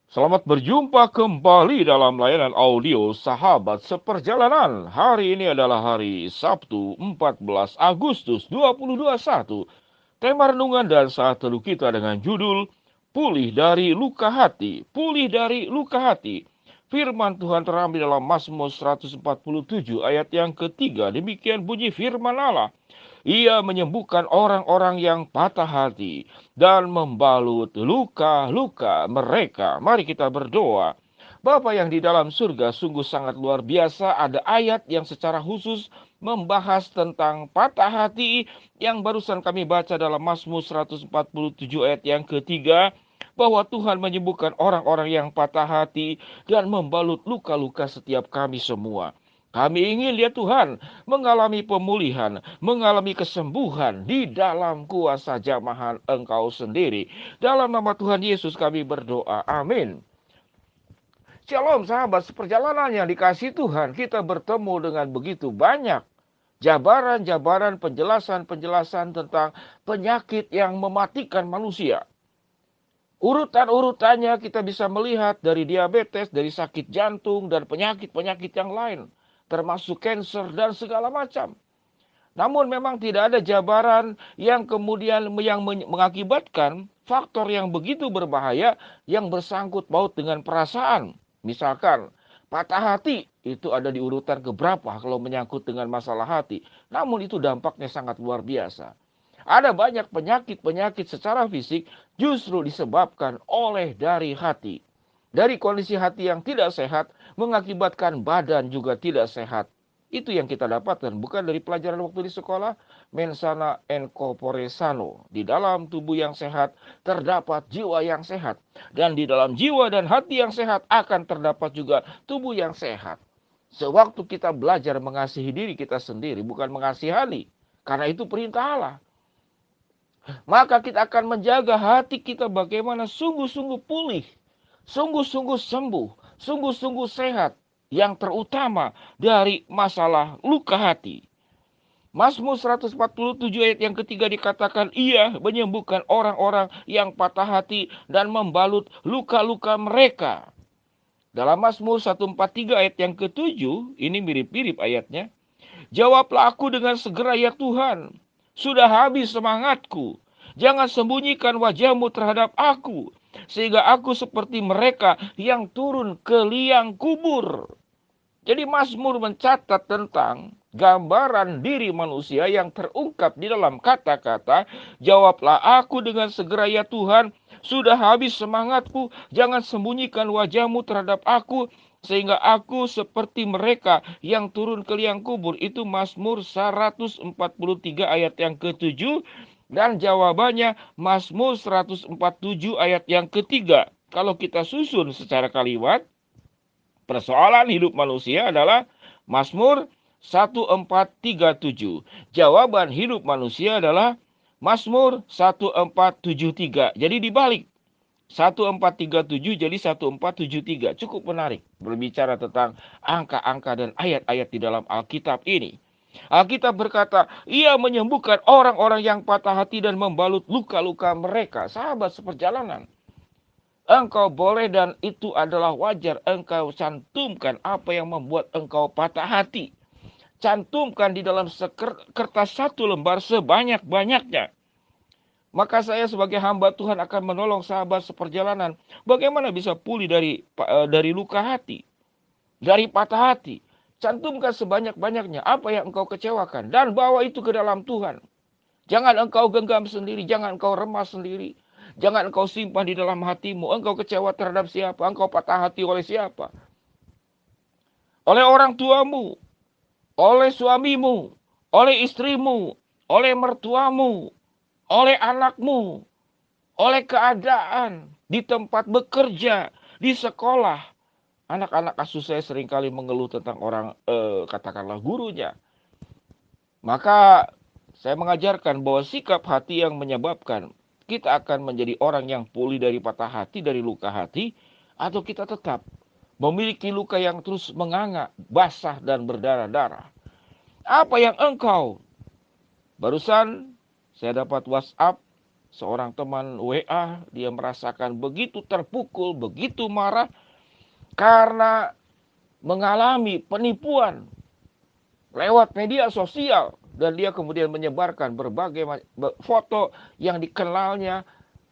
Selamat berjumpa kembali dalam layanan audio Sahabat Seperjalanan. Hari ini adalah hari Sabtu 14 Agustus 2021. Tema renungan dan saat teduh kita dengan judul Pulih dari Luka Hati. Pulih dari Luka Hati. Firman Tuhan terambil dalam Mazmur 147 ayat yang ketiga. Demikian bunyi firman Allah. Ia menyembuhkan orang-orang yang patah hati dan membalut luka-luka mereka. Mari kita berdoa. Bapa yang di dalam surga, sungguh sangat luar biasa. Ada ayat yang secara khusus membahas tentang patah hati yang barusan kami baca dalam Mazmur 147 ayat yang ketiga, bahwa Tuhan menyembuhkan orang-orang yang patah hati dan membalut luka-luka setiap kami semua. Kami ingin lihat Tuhan mengalami pemulihan, mengalami kesembuhan di dalam kuasa jamahan Engkau sendiri. Dalam nama Tuhan Yesus kami berdoa. Amin. Shalom sahabat seperjalanan yang dikasihi Tuhan. Kita bertemu dengan begitu banyak jabaran-jabaran, penjelasan-penjelasan tentang penyakit yang mematikan manusia. Urutan-urutannya kita bisa melihat dari diabetes, dari sakit jantung, dan penyakit-penyakit yang lain. Termasuk kanker dan segala macam. Namun memang tidak ada jabaran yang kemudian mengakibatkan faktor yang begitu berbahaya yang bersangkut paut dengan perasaan. Misalkan patah hati itu ada di urutan keberapa kalau menyangkut dengan masalah hati. Namun itu dampaknya sangat luar biasa. Ada banyak penyakit-penyakit secara fisik justru disebabkan oleh dari hati. Dari kondisi hati yang tidak sehat mengakibatkan badan juga tidak sehat. Itu yang kita dapatkan bukan dari pelajaran waktu di sekolah. Mens sana in corpore sano. Di dalam tubuh yang sehat terdapat jiwa yang sehat. Dan di dalam jiwa dan hati yang sehat akan terdapat juga tubuh yang sehat. Sewaktu kita belajar mengasihi diri kita sendiri, bukan mengasihani. Karena itu perintah Allah. Maka kita akan menjaga hati kita bagaimana sungguh-sungguh pulih. Sungguh-sungguh sembuh. Sungguh-sungguh sehat. Yang terutama dari masalah luka hati. Mazmur 147 ayat yang ketiga dikatakan, ia menyembuhkan orang-orang yang patah hati dan membalut luka-luka mereka. Dalam Mazmur 143 ayat yang ketujuh, ini mirip-mirip ayatnya. Jawablah aku dengan segera ya Tuhan. Sudah habis semangatku. Jangan sembunyikan wajahmu terhadap aku. Sehingga aku seperti mereka yang turun ke liang kubur. Jadi Mazmur mencatat tentang gambaran diri manusia yang terungkap di dalam kata-kata, jawablah aku dengan segera ya Tuhan, sudah habis semangatku, jangan sembunyikan wajahmu terhadap aku, sehingga aku seperti mereka yang turun ke liang kubur. Itu Mazmur 143 ayat yang ke-7, dan jawabannya Mazmur 147 ayat yang ketiga. Kalau kita susun secara kalimat, persoalan hidup manusia adalah Mazmur 1437. Jawaban hidup manusia adalah Mazmur 1473. Jadi dibalik. 1437 jadi 1473. Cukup menarik berbicara tentang angka-angka dan ayat-ayat di dalam Alkitab ini. Alkitab berkata, ia menyembuhkan orang-orang yang patah hati dan membalut luka-luka mereka. Sahabat seperjalanan. Engkau boleh dan itu adalah wajar engkau cantumkan apa yang membuat engkau patah hati. Cantumkan di dalam kertas satu lembar sebanyak-banyaknya. Maka saya sebagai hamba Tuhan akan menolong sahabat seperjalanan. Bagaimana bisa pulih dari luka hati. Dari patah hati. Cantumkan sebanyak-banyaknya apa yang engkau kecewakan. Dan bawa itu ke dalam Tuhan. Jangan engkau genggam sendiri. Jangan engkau remas sendiri. Jangan engkau simpan di dalam hatimu. Engkau kecewa terhadap siapa? Engkau patah hati oleh siapa? Oleh orang tuamu, oleh suamimu, oleh istrimu, oleh mertuamu, oleh anakmu, oleh keadaan, di tempat bekerja, di sekolah. Anak-anak asuh saya seringkali mengeluh tentang orang, katakanlah gurunya. Maka saya mengajarkan bahwa sikap hati yang menyebabkan kita akan menjadi orang yang pulih dari patah hati, dari luka hati, atau kita tetap memiliki luka yang terus menganga, basah dan berdarah-darah. Apa yang engkau? Barusan saya dapat WhatsApp Seorang teman WA, dia merasakan begitu terpukul, begitu marah karena mengalami penipuan lewat media sosial. Dan dia kemudian menyebarkan berbagai foto yang dikenalnya,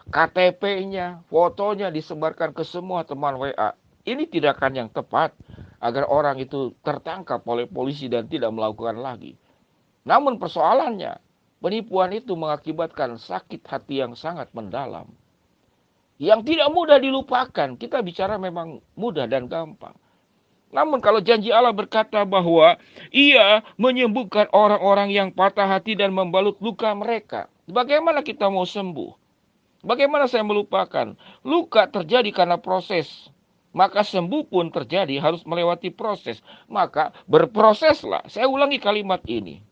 KTP-nya, fotonya disebarkan ke semua teman WA. Ini tindakan yang tepat agar orang itu tertangkap oleh polisi dan tidak melakukan lagi. Namun persoalannya, penipuan itu mengakibatkan sakit hati yang sangat mendalam. Yang tidak mudah dilupakan. Kita bicara memang mudah dan gampang. Namun kalau janji Allah berkata bahwa Ia menyembuhkan orang-orang yang patah hati dan membalut luka mereka. Bagaimana kita mau sembuh? Bagaimana saya melupakan? Luka terjadi karena proses. Maka sembuh pun terjadi harus melewati proses. Maka berproseslah. Saya ulangi kalimat ini.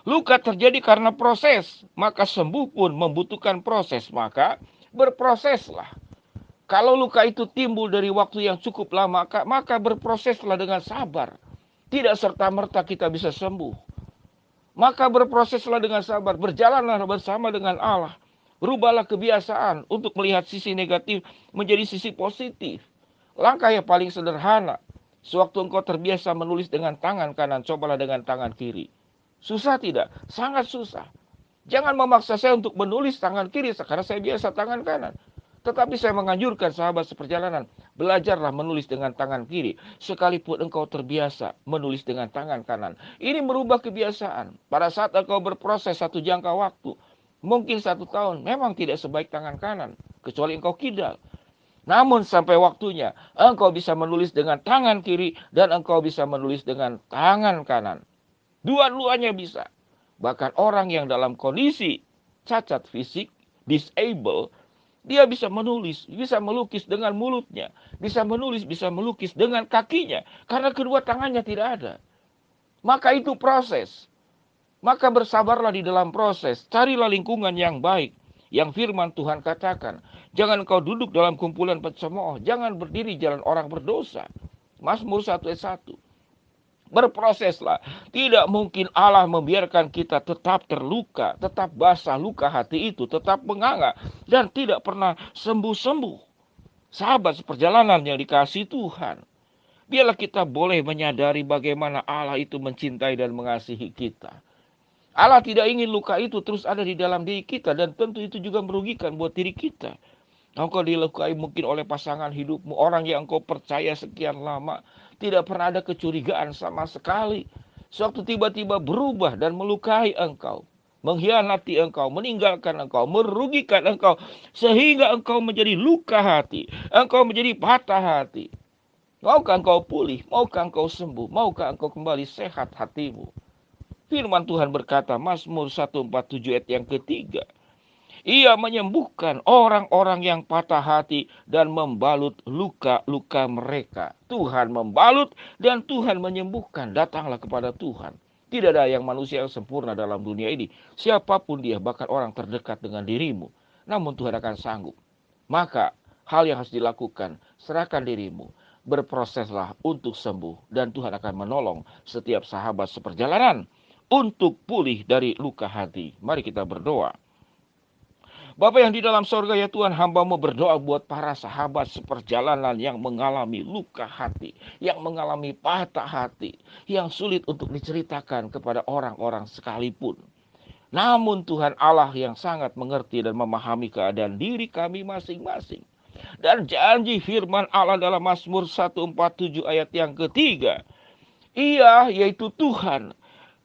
Luka terjadi karena proses. Maka sembuh pun membutuhkan proses. Maka berproseslah. Kalau luka itu timbul dari waktu yang cukup lama, maka berproseslah dengan sabar. Tidak serta-merta kita bisa sembuh. Maka berproseslah dengan sabar. Berjalanlah bersama dengan Allah. Rubahlah kebiasaan untuk melihat sisi negatif menjadi sisi positif. Langkah yang paling sederhana. Sewaktu engkau terbiasa menulis dengan tangan kanan, cobalah dengan tangan kiri. Susah tidak? Sangat susah. Jangan memaksa saya untuk menulis tangan kiri, karena saya biasa tangan kanan. Tetapi saya menganjurkan sahabat seperjalanan, belajarlah menulis dengan tangan kiri. Sekalipun engkau terbiasa menulis dengan tangan kanan. Ini merubah kebiasaan. Pada saat engkau berproses satu jangka waktu, mungkin 1 tahun, memang tidak sebaik tangan kanan. Kecuali engkau kidal. Namun sampai waktunya, engkau bisa menulis dengan tangan kiri dan engkau bisa menulis dengan tangan kanan. Dua-duanya bisa. Bahkan orang yang dalam kondisi cacat fisik, disable, dia bisa menulis, bisa melukis dengan mulutnya. Bisa menulis, bisa melukis dengan kakinya. Karena kedua tangannya tidak ada. Maka itu proses. Maka bersabarlah di dalam proses. Carilah lingkungan yang baik. Yang firman Tuhan katakan. Jangan kau duduk dalam kumpulan pencemooh. Jangan berdiri jalan orang berdosa. Mazmur 1 ayat 1. Berproseslah. Tidak mungkin Allah membiarkan kita tetap terluka, tetap basah luka hati itu, tetap menganga, dan tidak pernah sembuh-sembuh. Sahabat seperjalanan yang dikasihi Tuhan, biarlah kita boleh menyadari bagaimana Allah itu mencintai dan mengasihi kita. Allah tidak ingin luka itu terus ada di dalam diri kita, dan tentu itu juga merugikan buat diri kita. Engkau dilukai mungkin oleh pasangan hidupmu, orang yang engkau percaya sekian lama, tidak pernah ada kecurigaan sama sekali. Sewaktu tiba-tiba berubah dan melukai engkau, mengkhianati engkau, meninggalkan engkau, merugikan engkau, sehingga engkau menjadi luka hati, engkau menjadi patah hati. Maukah engkau pulih? Maukah engkau sembuh? Maukah engkau kembali sehat hatimu? Firman Tuhan berkata, Mazmur 147 ayat yang ketiga. Ia menyembuhkan orang-orang yang patah hati dan membalut luka-luka mereka. Tuhan membalut dan Tuhan menyembuhkan. Datanglah kepada Tuhan. Tidak ada yang manusia yang sempurna dalam dunia ini. Siapapun dia, bahkan orang terdekat dengan dirimu. Namun Tuhan akan sanggup. Maka hal yang harus dilakukan, serahkan dirimu. Berproseslah untuk sembuh. Dan Tuhan akan menolong setiap sahabat seperjalanan untuk pulih dari luka hati. Mari kita berdoa. Bapa yang di dalam sorga, ya Tuhan, hamba-Mu berdoa buat para sahabat seperjalanan yang mengalami luka hati, yang mengalami patah hati, yang sulit untuk diceritakan kepada orang-orang sekalipun. Namun Tuhan Allah yang sangat mengerti dan memahami keadaan diri kami masing-masing. Dan janji firman Allah dalam Mazmur 147 ayat yang ketiga, Ia yaitu Tuhan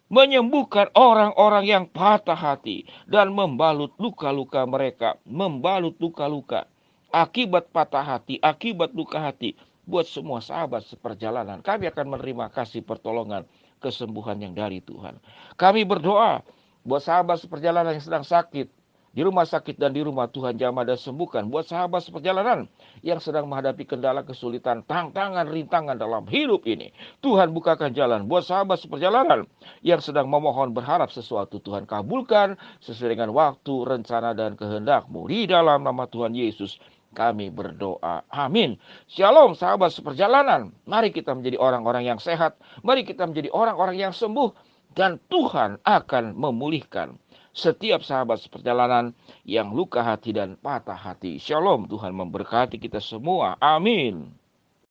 menyembuhkan orang-orang yang patah hati dan membalut luka-luka mereka. Membalut luka-luka akibat patah hati, akibat luka hati. Buat semua sahabat seperjalanan, kami akan menerima kasih pertolongan, kesembuhan yang dari Tuhan. Kami berdoa buat sahabat seperjalanan yang sedang sakit, di rumah sakit dan di rumah, Tuhan jamah dan sembuhkan. Buat sahabat seperjalanan yang sedang menghadapi kendala, kesulitan, tantangan, rintangan dalam hidup ini, Tuhan bukakan jalan. Buat sahabat seperjalanan yang sedang memohon, berharap sesuatu, Tuhan kabulkan sesuai dengan waktu, rencana, dan kehendak-Mu. Di dalam nama Tuhan Yesus kami berdoa. Amin. Shalom sahabat seperjalanan. Mari kita menjadi orang-orang yang sehat. Mari kita menjadi orang-orang yang sembuh. Dan Tuhan akan memulihkan setiap sahabat seperjalanan yang luka hati dan patah hati. Shalom, Tuhan memberkati kita semua. Amin.